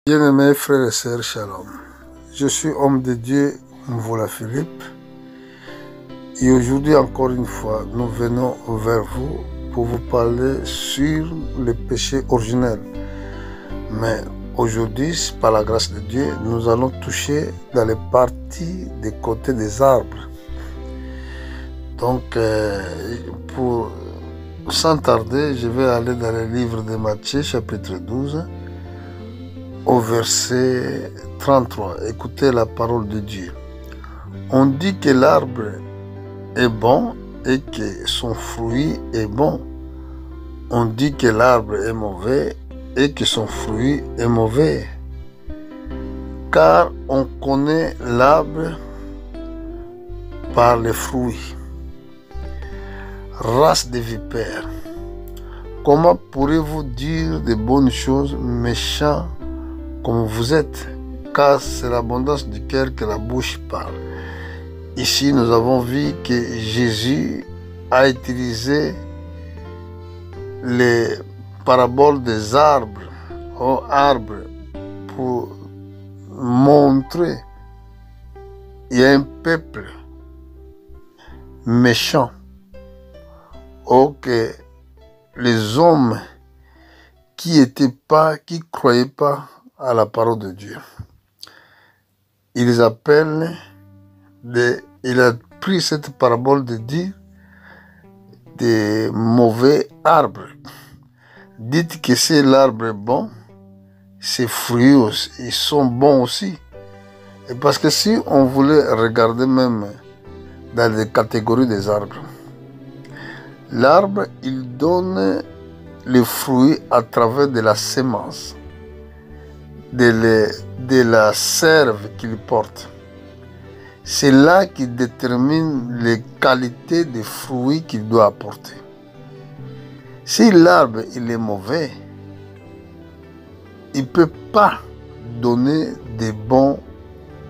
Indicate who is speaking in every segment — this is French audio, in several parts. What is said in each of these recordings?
Speaker 1: Bien-aimés frères et sœurs, shalom. Je suis homme de Dieu, Mvola Philippe. Et aujourd'hui, encore une fois, nous venons vers vous pour vous parler sur le péché originel. Mais aujourd'hui, par la grâce de Dieu, nous allons toucher dans les parties des côtés des arbres. Donc, sans tarder, je vais aller dans le livre de Matthieu, chapitre 12. Au verset 33, écoutez la parole de Dieu. On dit que l'arbre est bon et que son fruit est bon. On dit que l'arbre est mauvais et que son fruit est mauvais. Car on connaît l'arbre par les fruits. Race de vipères, comment pourrez-vous dire de bonnes choses méchants comme vous êtes, car c'est l'abondance du cœur que la bouche parle. Ici, nous avons vu que Jésus a utilisé les paraboles des arbres, pour montrer qu'il y a un peuple méchant, que les hommes qui croyaient pas à la parole de Dieu. Il a pris cette parabole de dire des mauvais arbres. Dites que si l'arbre est bon, ses fruits aussi, ils sont bons aussi. Et parce que si on voulait regarder même dans les catégories des arbres, l'arbre, il donne les fruits à travers de la semence, de la sève qu'il porte. C'est là qu'il détermine les qualités des fruits qu'il doit apporter. Si l'arbre il est mauvais, il ne peut pas donner de bons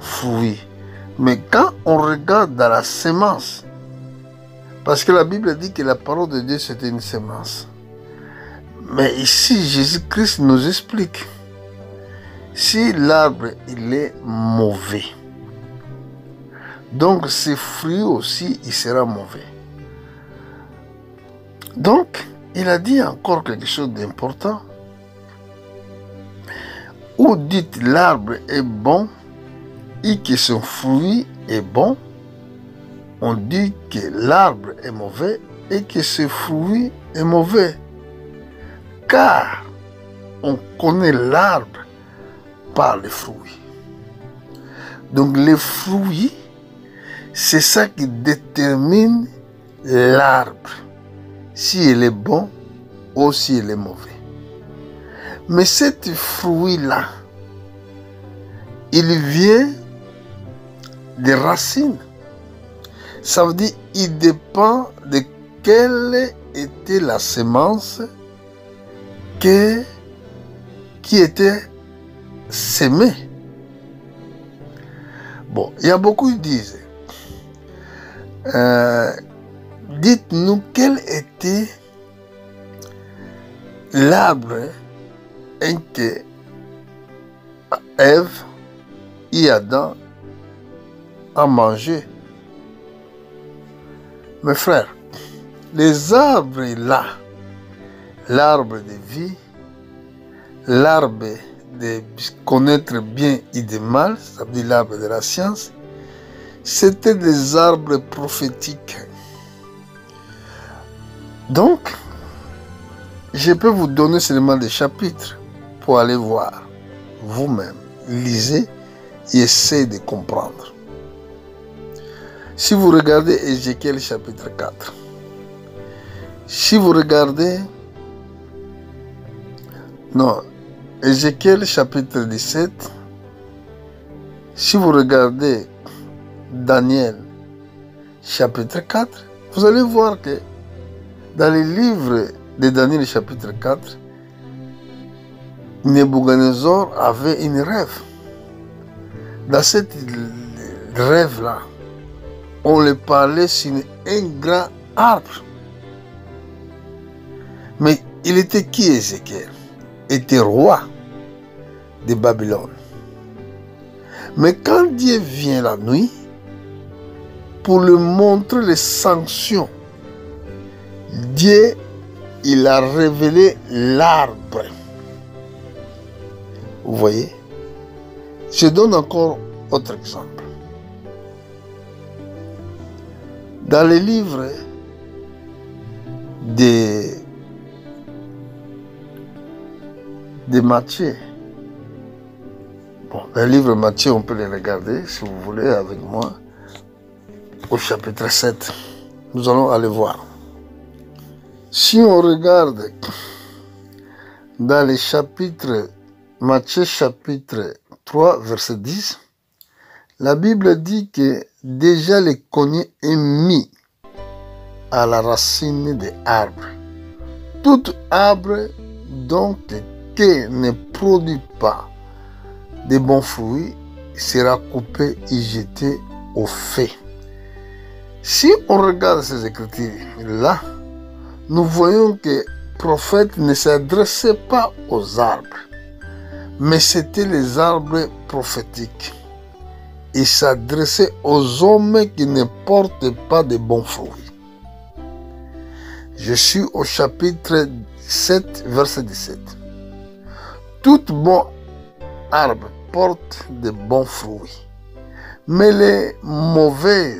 Speaker 1: fruits. Mais quand on regarde dans la semence, parce que la Bible dit que la parole de Dieu c'était une semence. Mais ici, Jésus-Christ nous explique, si l'arbre il est mauvais, donc ses fruits aussi il sera mauvais. Donc, il a dit encore quelque chose d'important. Ou dites l'arbre est bon et que son fruit est bon, on dit que l'arbre est mauvais et que ses fruits est mauvais. Car on connaît l'arbre par les fruits. Donc les fruits, c'est ça qui détermine l'arbre, si il est bon ou si il est mauvais. Mais cet fruit-là, il vient des racines. Ça veut dire qu'il dépend de quelle était la semence qui était semée. Bon, il y a beaucoup qui disent, dites-nous quel était l'arbre que Ève et Adam a mangé. Mes frères, les arbres là, l'arbre de vie, l'arbre de connaître bien et de mal, ça veut dire l'arbre de la science, c'était des arbres prophétiques. Donc, je peux vous donner seulement des chapitres pour aller voir vous-même. Lisez et essayez de comprendre. Si vous regardez Ézéchiel chapitre 4, si vous regardez Ézéchiel chapitre 17, si vous regardez Daniel chapitre 4, vous allez voir que dans les livres de Daniel chapitre 4, Nebuchadnezzar avait une rêve. Dans cette rêve-là, on lui parlait sur un grand arbre. Mais il était qui Ézéchiel? Était roi. de Babylone. Mais quand Dieu vient la nuit, pour lui montrer les sanctions, Dieu, il a révélé l'arbre. Vous voyez? Je donne encore autre exemple. Dans les livres de Matthieu, dans le livre de Matthieu, on peut les regarder, si vous voulez, avec moi, au chapitre 7. Nous allons aller voir. Si on regarde dans les chapitres, Matthieu chapitre 3, verset 10, la Bible dit que déjà le cogné est mis à la racine des arbres. Tout arbre donc qui ne produit pas de bons fruits sera coupé et jeté au feu. Si on regarde ces écritures-là, nous voyons que le prophète ne s'adressait pas aux arbres, mais c'était les arbres prophétiques. Il s'adressait aux hommes qui ne portent pas de bons fruits. Je suis au chapitre 7, verset 17. Tout bon arbre porte de bons fruits, mais les mauvais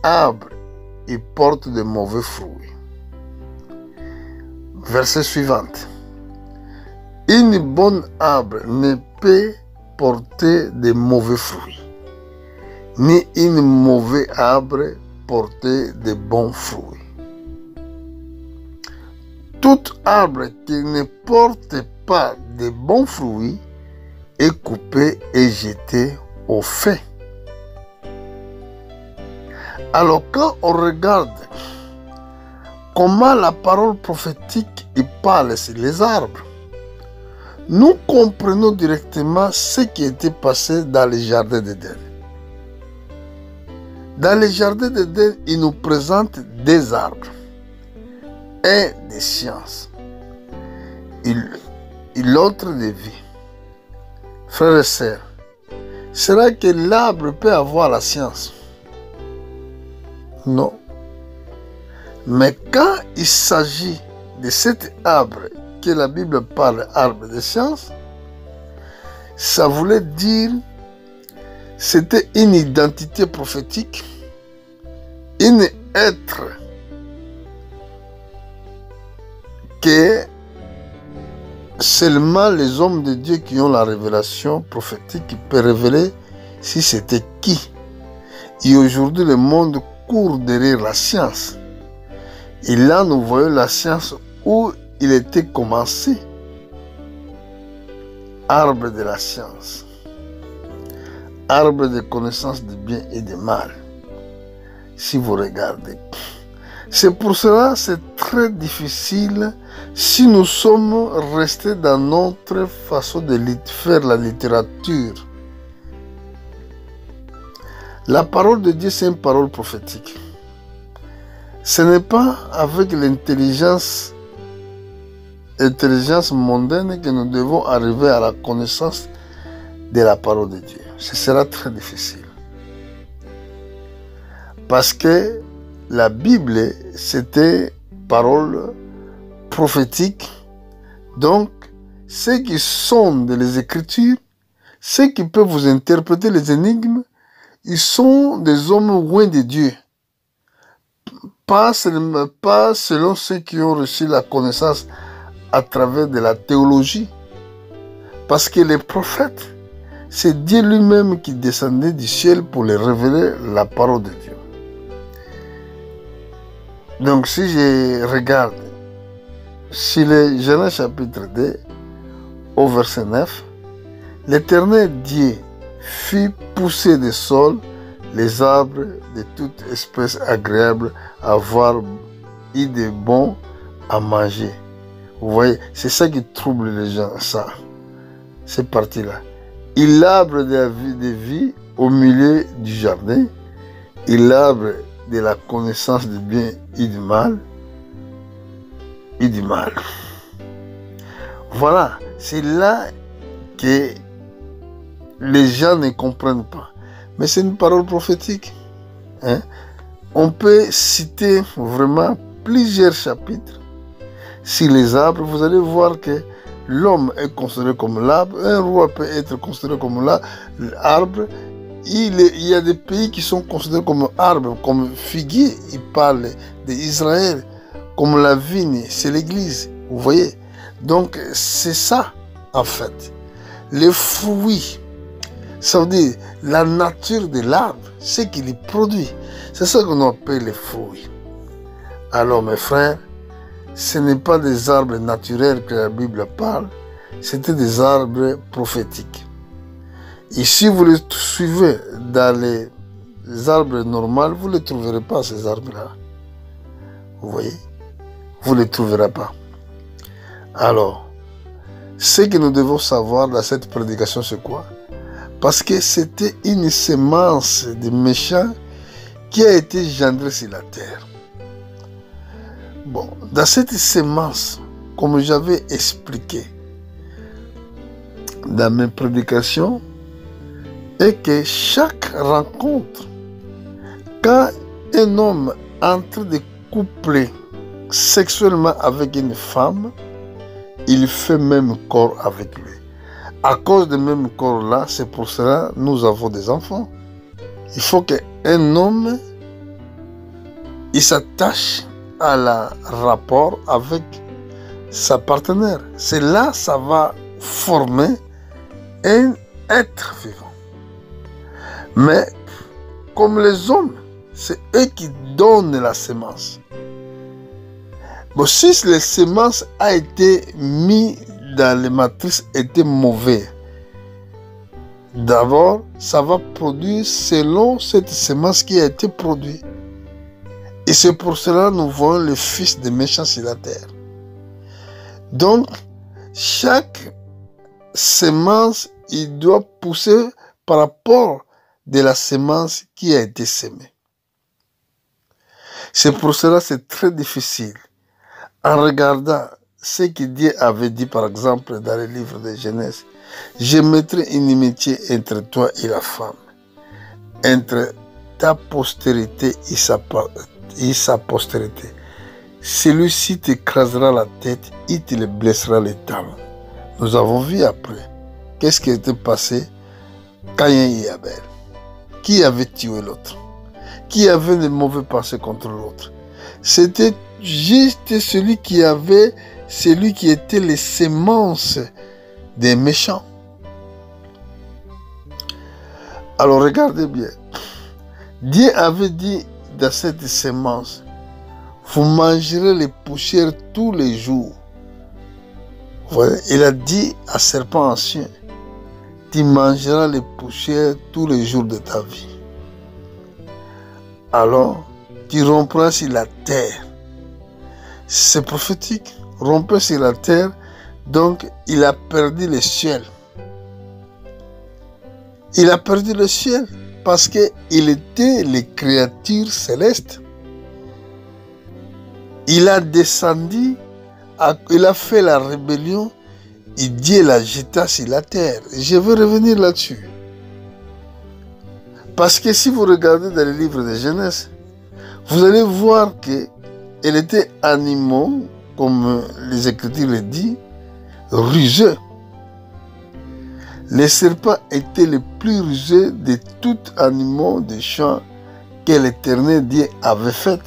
Speaker 1: arbres, ils portent de mauvais fruits. Verset suivant. Une bonne arbre ne peut porter de mauvais fruits, ni une mauvaise arbre porter de bons fruits. Tout arbre qui ne porte pas de bons fruits est coupé et jeté au feu. Alors quand on regarde comment la parole prophétique parle sur les arbres, nous comprenons directement ce qui était passé dans les jardins d'Éden. Dans les jardins d'Éden, il nous présente des arbres et des sciences, et l'autre de vie. Frères et sœurs, sera que l'arbre peut avoir la science? Non. Mais quand il s'agit de cet arbre que la Bible parle arbre de science, ça voulait dire c'était une identité prophétique, un être que seulement les hommes de Dieu qui ont la révélation prophétique qui peuvent révéler si c'était qui. Et aujourd'hui, le monde court derrière la science. Et là, nous voyons la science où il était commencé. Arbre de la science. Arbre de connaissance du bien et du mal. Si vous regardez. C'est pour cela que c'est très difficile si nous sommes restés dans notre façon de faire la littérature. La parole de Dieu, c'est une parole prophétique. Ce n'est pas avec l'intelligence mondaine que nous devons arriver à la connaissance de la parole de Dieu. Ce sera très difficile. Parce que la Bible, c'était parole prophétique. Donc, ceux qui sondent les Écritures, ceux qui peuvent vous interpréter les énigmes, ils sont des hommes loin de Dieu. Pas selon ceux qui ont reçu la connaissance à travers de la théologie. Parce que les prophètes, c'est Dieu lui-même qui descendait du ciel pour les révéler la parole de Dieu. Donc si je regarde sur le Genèse chapitre 2 au verset 9, l'Éternel Dieu fit pousser des sols les arbres de toute espèce agréable à voir et de bon à manger. Vous voyez, c'est ça qui trouble les gens, ça, cette partie-là. Et l'arbre de la vie au milieu du jardin, et l'arbre de la connaissance du bien et du mal, Voilà, c'est là que les gens ne comprennent pas. Mais c'est une parole prophétique. Hein? On peut citer vraiment plusieurs chapitres sur les arbres. Vous allez voir que l'homme est considéré comme l'arbre. Un roi peut être considéré comme l'arbre. Il y a des pays qui sont considérés comme arbres, comme figuier. Il parle d'Israël. Comme la vigne, c'est l'église. Vous voyez? Donc, c'est ça, en fait. Les fruits, ça veut dire la nature de l'arbre, ce qu'il produit. C'est ça qu'on appelle les fruits. Alors, mes frères, ce n'est pas des arbres naturels que la Bible parle, c'était des arbres prophétiques. Et si vous les suivez dans les arbres normaux, vous ne les trouverez pas, ces arbres-là. Vous voyez? Vous ne les trouverez pas. Alors, ce que nous devons savoir dans cette prédication, c'est quoi? Parce que c'était une semence de méchants qui a été engendrée sur la terre. Bon, dans cette semence, comme j'avais expliqué dans mes prédications, est que chaque rencontre, quand un homme est en train de coupler sexuellement avec une femme, il fait même corps avec lui. À cause de même corps-là, c'est pour cela que nous avons des enfants. Il faut qu'un homme il s'attache à la rapport avec sa partenaire. C'est là que ça va former un être vivant. Mais comme les hommes, c'est eux qui donnent la semence. Bon, si les semences a été mis dans les matrices étaient mauvais, d'abord, ça va produire selon cette semence qui a été produite. Et c'est pour cela que nous voyons le fils des méchants sur la terre. Donc, chaque semence, il doit pousser par rapport de la semence qui a été semée. C'est pour cela que c'est très difficile. En regardant ce que Dieu avait dit, par exemple, dans le livre de Genèse, je mettrai une inimitié entre toi et la femme, entre ta postérité et sa postérité. Celui-ci t'écrasera la tête et te le blessera les talons. Nous avons vu après, qu'est-ce qui était passé Caïn et Abel. Qui avait tué l'autre? Qui avait de mauvais pensées contre l'autre? C'était juste celui qui était les semences des méchants. Alors regardez bien. Dieu avait dit dans cette semence, vous mangerez les poussières tous les jours. Voilà. Il a dit à serpent ancien, tu mangeras les poussières tous les jours de ta vie. Alors, tu rompras sur la terre. C'est prophétique. Rompre sur la terre, donc il a perdu le ciel. Il a perdu le ciel parce qu'il était les créatures célestes. Il a descendu, il a fait la rébellion et Dieu l'a jeté sur la terre. Je vais revenir là-dessus. Parce que si vous regardez dans le livre de Genèse, vous allez voir qu'elle était animaux, comme les Écritures le disent, ruseux. Les serpents étaient les plus rusés de tous les animaux des champs que l'Éternel Dieu avait fait.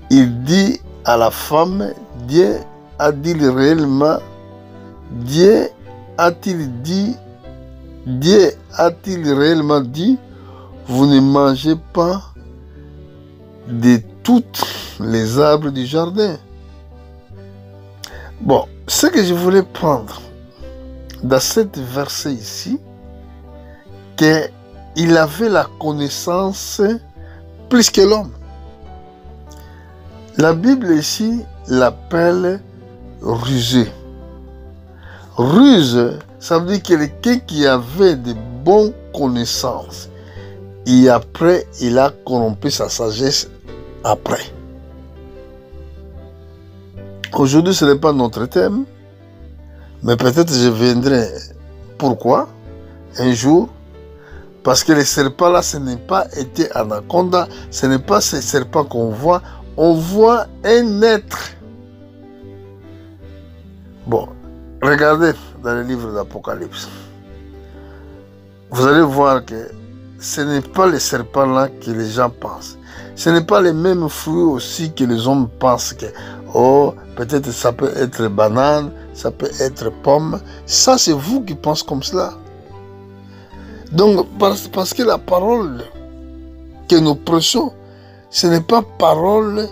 Speaker 1: Il dit à la femme, Dieu a-t-il réellement, Dieu a-t-il réellement dit, vous ne mangez pas de toutes les arbres du jardin. Bon, ce que je voulais prendre dans cet verset ici, qu'il avait la connaissance plus que l'homme. La Bible ici l'appelle rusé. Ruse, ça veut dire quelqu'un qui avait de bonnes connaissances. Et après, il a corrompu sa sagesse après. Aujourd'hui, ce n'est pas notre thème. Mais peut-être je viendrai. Pourquoi? Un jour, parce que les serpents là, ce n'est pas été anaconda, ce n'est pas ces serpents qu'on voit, on voit un être. Bon, regardez dans le livre d'Apocalypse. Vous allez voir que ce n'est pas les serpents là que les gens pensent. Ce n'est pas les mêmes fruits aussi que les hommes pensent que, oh, peut-être ça peut être banane, ça peut être pomme. Ça, c'est vous qui pensez comme cela. Donc, parce que la parole que nous prêchons, ce n'est pas parole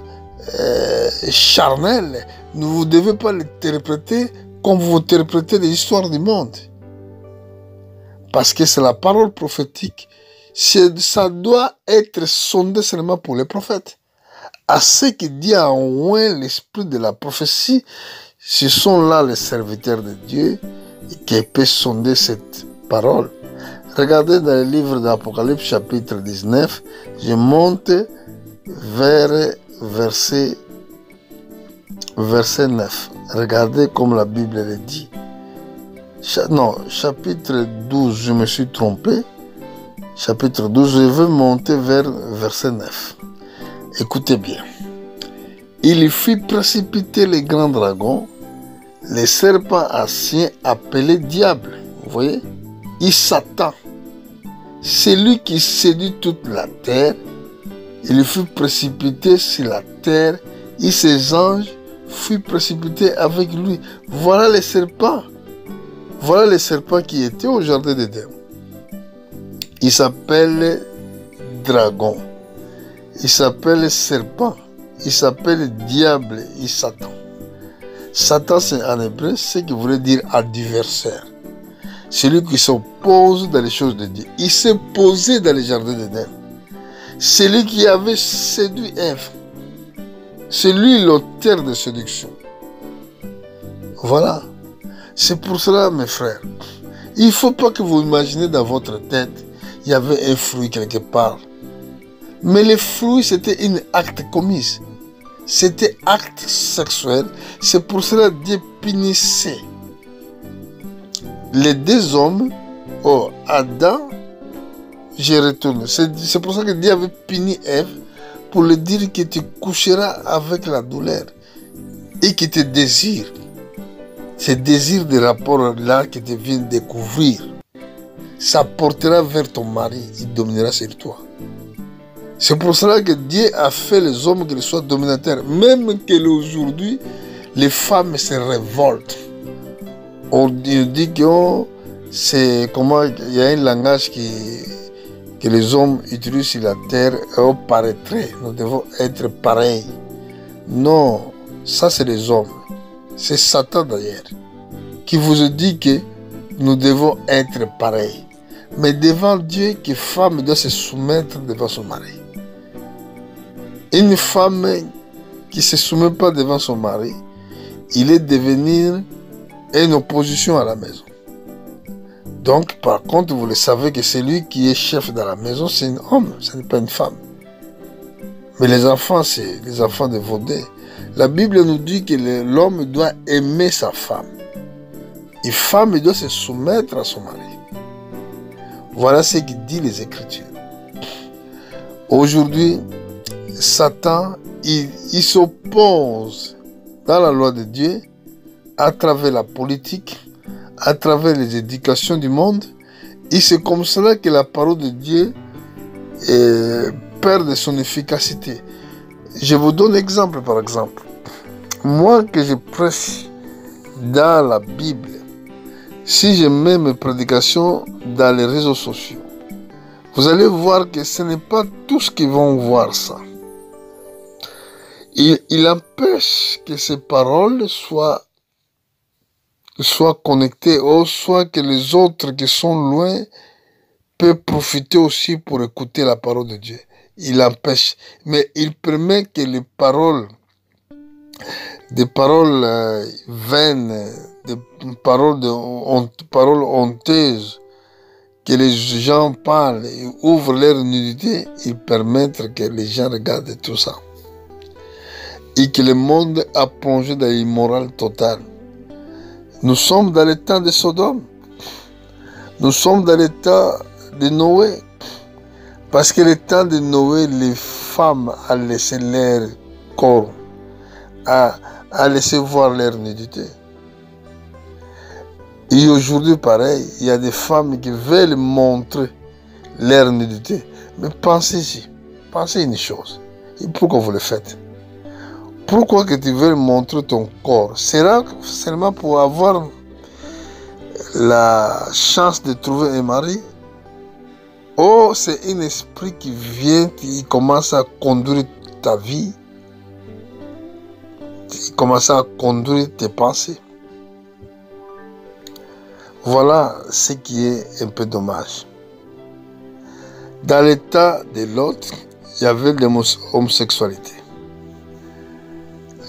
Speaker 1: charnelle. Vous ne devez pas l'interpréter comme vous interprétez les histoires du monde. Parce que c'est la parole prophétique. Ça doit être sondé seulement pour les prophètes. À ceux qui disent en loin l'esprit de la prophétie, ce sont là les serviteurs de Dieu qui peuvent sonder cette parole. Regardez dans le livre d'Apocalypse chapitre 19, je monte vers verset 9. Regardez comme la Bible le dit. Non, chapitre 12, je me suis trompé. Chapitre 12, je veux monter vers verset 9. Écoutez bien. Il fit précipiter les grands dragons, les serpents anciens appelés diables. Vous voyez? Il Satan. C'est lui qui séduit toute la terre. Il fut précipité sur la terre et ses anges furent précipités avec lui. Voilà les serpents. Voilà les serpents qui étaient au jardin d'Éden. Il s'appelle dragon. Il s'appelle serpent. Il s'appelle diable et Satan. Satan, c'est en hébreu ce qui voulait dire adversaire. Celui qui s'oppose dans les choses de Dieu. Il s'est posé dans le jardin d'Éden. Celui qui avait séduit Ève. C'est lui l'auteur de séduction. Voilà. C'est pour cela, mes frères, il ne faut pas que vous imaginez dans votre tête, il y avait un fruit quelque part. Mais le fruit, c'était un acte commis. C'était acte sexuel. C'est pour cela que Dieu punissait les deux hommes. Oh, Adam, je retourne. C'est pour ça que Dieu avait puni Ève pour lui dire que tu coucheras avec la douleur et que te désire. Ce désir de rapport-là que tu viens de découvrir, ça portera vers ton mari, il dominera sur toi. C'est pour cela que Dieu a fait les hommes qu'ils soient dominateurs. Même qu'aujourd'hui, les femmes se révoltent. On dit que c'est comment il y a un langage que les hommes utilisent sur la terre et on paraîtrait. Nous devons être pareils. Non, ça c'est les hommes. C'est Satan d'ailleurs qui vous dit que nous devons être pareils. Mais devant Dieu, que femme doit se soumettre devant son mari. Une femme qui ne se soumet pas devant son mari, il est devenir une opposition à la maison. Donc, par contre, vous le savez que celui qui est chef dans la maison, c'est un homme, ce n'est pas une femme. Mais les enfants, c'est les enfants de Vaudé. La Bible nous dit que l'homme doit aimer sa femme. Et femme doit se soumettre à son mari. Voilà ce que dit les Écritures. Aujourd'hui, Satan, il s'oppose dans la loi de Dieu à travers la politique, à travers les éducations du monde. Et c'est comme cela que la parole de Dieu perd de son efficacité. Je vous donne un exemple, par exemple. Moi que je prêche dans la Bible, si je mets mes prédications dans les réseaux sociaux, vous allez voir que ce n'est pas tous qui vont voir ça. Il empêche que ces paroles soient connectées, ou soit que les autres qui sont loin peuvent profiter aussi pour écouter la parole de Dieu. Il empêche, mais il permet que les paroles, des paroles vaines, des paroles honteuses, que les gens parlent et ouvrent leur nudité, ils permettent que les gens regardent tout ça. Et que le monde a plongé dans l'immoral total. Nous sommes dans le temps de Sodome. Nous sommes dans le temps de Noé. Parce que le temps de Noé, les femmes ont laissé leur corps, a laissé voir leur nudité. Et aujourd'hui, pareil, il y a des femmes qui veulent montrer leur nudité. Mais pensez-y, pensez une chose. Et pourquoi vous le faites? Pourquoi que tu veux montrer ton corps? Sera seulement pour avoir la chance de trouver un mari? Oh, c'est un esprit qui vient, qui commence à conduire ta vie, qui commence à conduire tes pensées. Voilà ce qui est un peu dommage. Dans l'état de l'autre, il y avait l'homosexualité.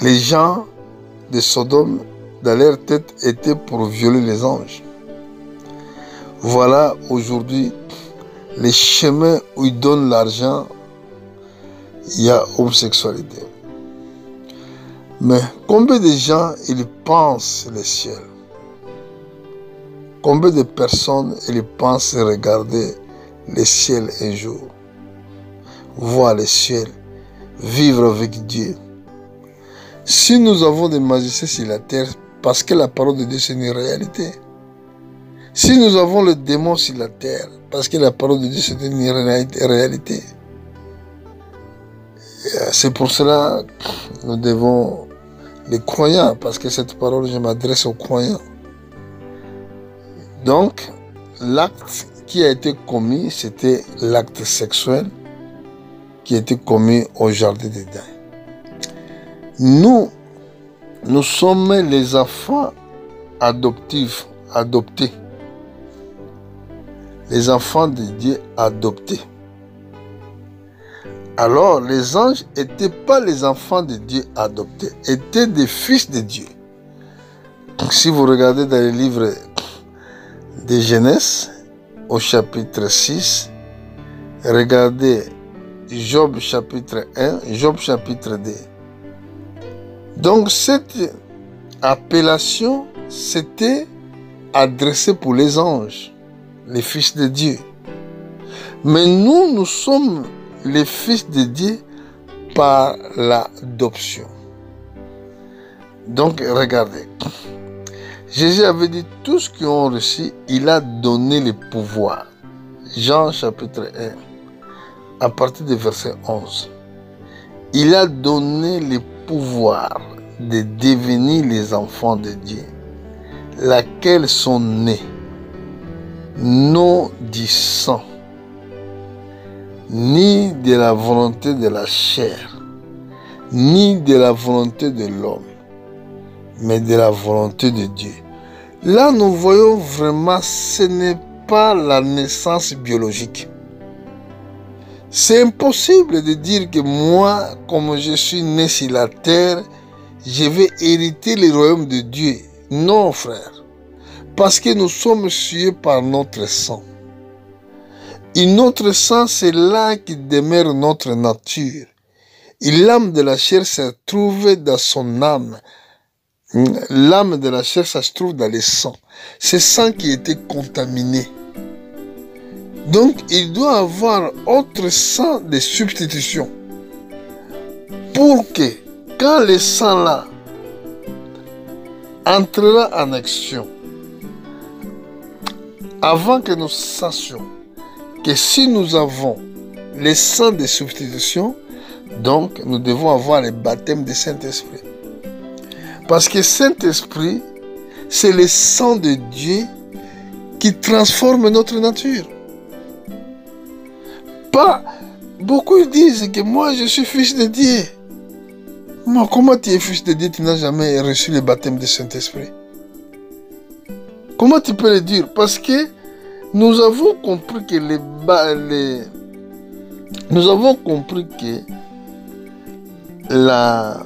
Speaker 1: Les gens de Sodome, dans leur tête, étaient pour violer les anges. Voilà aujourd'hui les chemins où ils donnent l'argent, il y a homosexualité. Mais combien de gens ils pensent le ciel? Combien de personnes ils pensent regarder le ciel un jour? Voir le ciel, vivre avec Dieu. Si nous avons des magiciens sur la terre, parce que la parole de Dieu c'est une réalité. Si nous avons le démon sur la terre, parce que la parole de Dieu c'est une réalité. C'est pour cela que nous devons, les croyants, parce que cette parole je m'adresse aux croyants. Donc, l'acte qui a été commis, c'était l'acte sexuel qui a été commis au jardin d'Éden. Nous sommes les enfants adoptifs, adoptés. Les enfants de Dieu adoptés. Alors, les anges n'étaient pas les enfants de Dieu adoptés, étaient des fils de Dieu. Donc, si vous regardez dans le livre de Genèse, au chapitre 6, regardez Job chapitre 1, Job chapitre 2. Donc, cette appellation, c'était adressé pour les anges, les fils de Dieu. Mais nous sommes les fils de Dieu par l'adoption. Donc, regardez. Jésus avait dit, tous qui ont reçu, il a donné le pouvoir. Jean chapitre 1, à partir du verset 11. Il a donné le pouvoir de devenir les enfants de Dieu, lesquels sont nés, non du sang, ni de la volonté de la chair, ni de la volonté de l'homme, mais de la volonté de Dieu. Là, nous voyons vraiment, ce n'est pas la naissance biologique. C'est impossible de dire que moi, comme je suis né sur la terre, je vais hériter le royaume de Dieu. Non, frère. Parce que nous sommes tués par notre sang. Et notre sang, c'est là qui demeure notre nature. Et l'âme de la chair se trouve dans son âme. L'âme de la chair, ça se trouve dans le sang. C'est le sang qui était contaminé. Donc, il doit avoir autre sang de substitution. Pour que, quand le sang-là entrera en action, avant que nous sachions que si nous avons le sang de substitution, donc nous devons avoir le baptême du Saint-Esprit. Parce que Saint-Esprit, c'est le sang de Dieu qui transforme notre nature. Pas, beaucoup disent que moi je suis fils de Dieu. Mais comment tu es fils de Dieu, tu n'as jamais reçu le baptême du Saint-Esprit? Comment tu peux le dire? Parce que nous avons compris que nous avons compris que la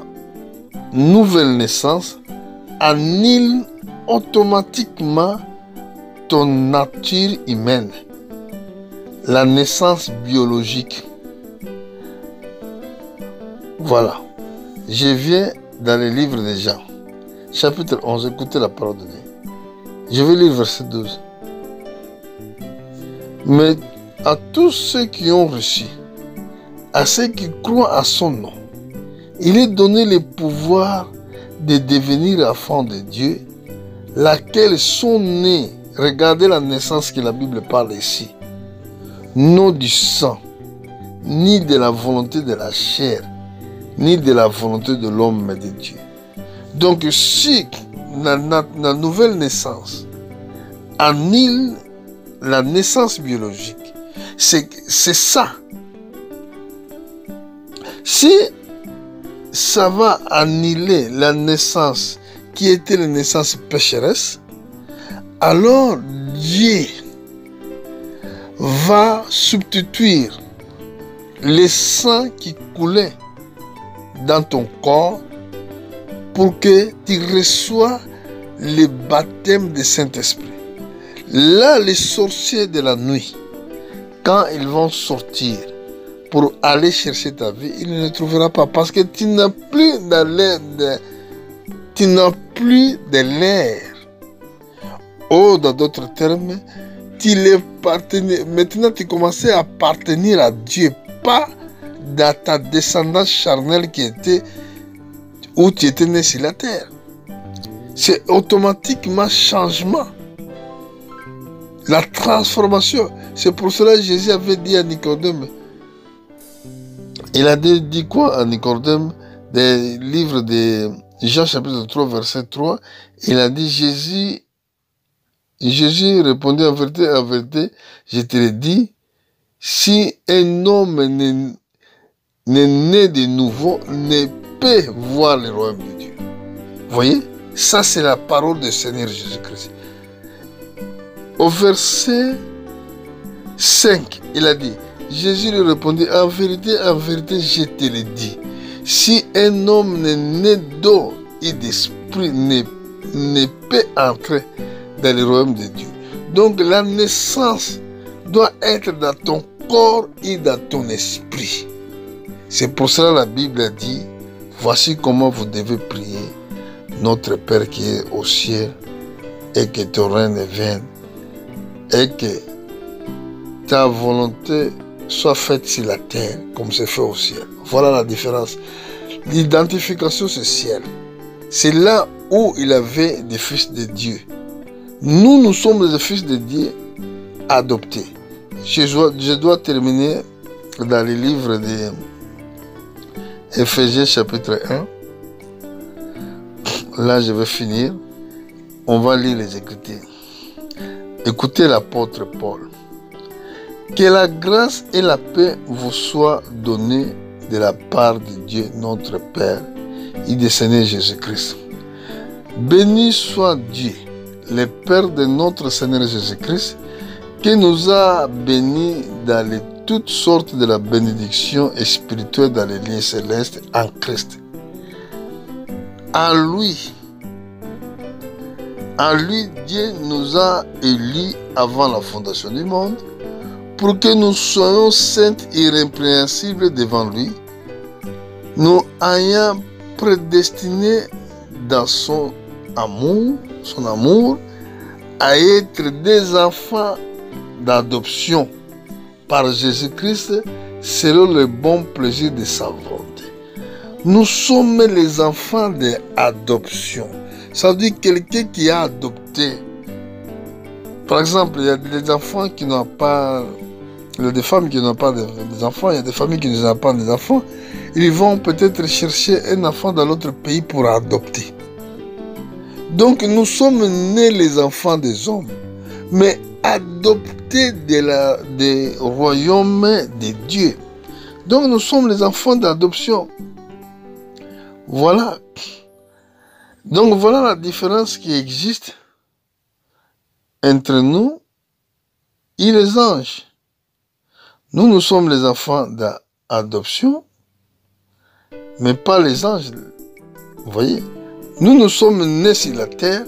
Speaker 1: nouvelle naissance annule automatiquement ton nature humaine. La naissance biologique. Voilà. Je viens dans le livre de Jean, chapitre 11, écoutez la parole de Dieu. Je vais lire verset 12. Mais à tous ceux qui ont reçu, à ceux qui croient à son nom, il est donné le pouvoir de devenir enfants de Dieu, laquelle sont nés. Regardez la naissance que la Bible parle ici. Non du sang, ni de la volonté de la chair, ni de la volonté de l'homme, mais de Dieu. Donc si la nouvelle naissance annule la naissance biologique, c'est ça. Si ça va annuler la naissance qui était la naissance pécheresse, alors Dieu va substituer le sang qui coulait dans ton corps pour que tu reçois le baptême du Saint-Esprit. Là, les sorciers de la nuit, quand ils vont sortir pour aller chercher ta vie, ils ne le trouveront pas parce que tu n'as plus de l'air. Oh, dans d'autres termes, maintenant tu commençais à appartenir à Dieu, pas dans ta descendance charnelle qui était où tu étais né sur la terre. C'est automatiquement changement. La transformation. C'est pour cela que Jésus avait dit à Nicodème. Il a dit quoi à Nicodème? Des livres de Jean chapitre 3, verset 3. Il a dit Jésus répondit en vérité, je te le dis, si un homme n'est né de nouveau, ne peut voir le royaume de Dieu. Vous voyez? Ça, c'est la parole du Seigneur Jésus-Christ. Au verset 5, il a dit, Jésus lui répondit, en vérité, je te le dis, si un homme n'est né d'eau et d'esprit, ne peut entrer dans le royaume de Dieu. Donc la naissance doit être dans ton corps et dans ton esprit. C'est pour cela que la Bible a dit, voici comment vous devez prier, notre Père qui est au ciel, et que ton règne vienne, et que ta volonté soit faite sur la terre comme c'est fait au ciel. Voilà la différence. L'identification, c'est ciel. C'est là où il avait des fils de Dieu. Nous sommes les fils de Dieu adoptés. Je dois terminer dans le livre de Éphésiens chapitre 1. Là, je vais finir. On va lire les Écritures. Écoutez l'apôtre Paul. Que la grâce et la paix vous soient données de la part de Dieu notre Père et du Seigneur Jésus-Christ. Béni soit Dieu, le Père de notre Seigneur Jésus-Christ, qui nous a bénis dans toutes sortes de la bénédiction spirituelle dans les lieux célestes en Christ. En lui, Dieu nous a élus avant la fondation du monde pour que nous soyons saints et irrépréhensibles devant lui, nous ayant prédestinés dans son amour, à être des enfants d'adoption par Jésus-Christ selon le bon plaisir de sa volonté. Nous sommes les enfants d'adoption. Ça veut dire quelqu'un qui a adopté. Par exemple, il y a des enfants qui n'ont pas, il y a des femmes qui n'ont pas des enfants, il y a des familles qui n'ont pas des enfants. Ils vont peut-être chercher un enfant dans l'autre pays pour adopter. Donc nous sommes nés les enfants des hommes, mais adoptés des royaumes de Dieu. Donc nous sommes les enfants d'adoption. Voilà. Donc voilà la différence qui existe entre nous et les anges. Nous sommes les enfants d'adoption, mais pas les anges. Vous voyez? Nous sommes nés sur la terre.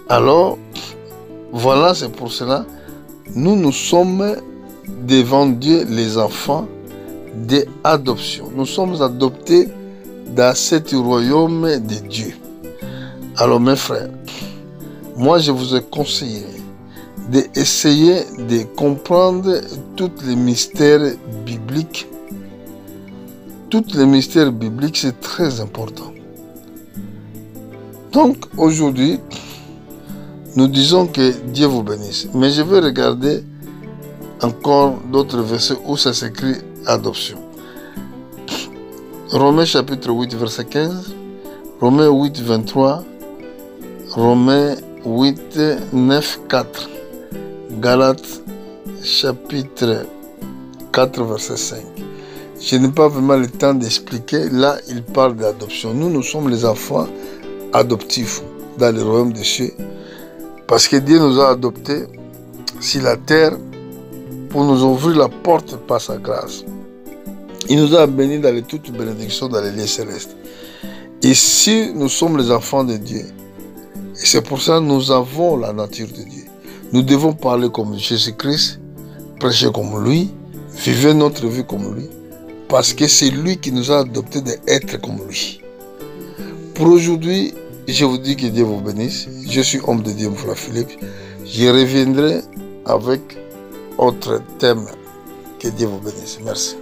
Speaker 1: Alors, voilà, c'est pour cela, nous sommes devant Dieu les enfants d'adoption. Nous sommes adoptés dans ce royaume de Dieu. Alors mes frères, moi je vous ai conseillé d'essayer de comprendre tous les mystères bibliques. Tous les mystères bibliques, c'est très important. Donc aujourd'hui, nous disons que Dieu vous bénisse. Mais je vais regarder encore d'autres versets où ça s'écrit adoption. Romains chapitre 8, verset 15. Romains 8, 23. Romains 8, 9, 4. Galates chapitre 4, verset 5. Je n'ai pas vraiment le temps d'expliquer. Là, il parle d'adoption. Nous sommes les enfants adoptifs dans le royaume des cieux. Parce que Dieu nous a adoptés sur la terre pour nous ouvrir la porte par sa grâce. Il nous a bénis dans les toutes bénédictions dans les lieux célestes. Et si nous sommes les enfants de Dieu, et c'est pour ça que nous avons la nature de Dieu, nous devons parler comme Jésus-Christ, prêcher comme lui, vivre notre vie comme lui, parce que c'est lui qui nous a adoptés d'être comme lui. Pour aujourd'hui, je vous dis que Dieu vous bénisse. Je suis homme de Dieu, frère Philippe. Je reviendrai avec autre thème. Que Dieu vous bénisse. Merci.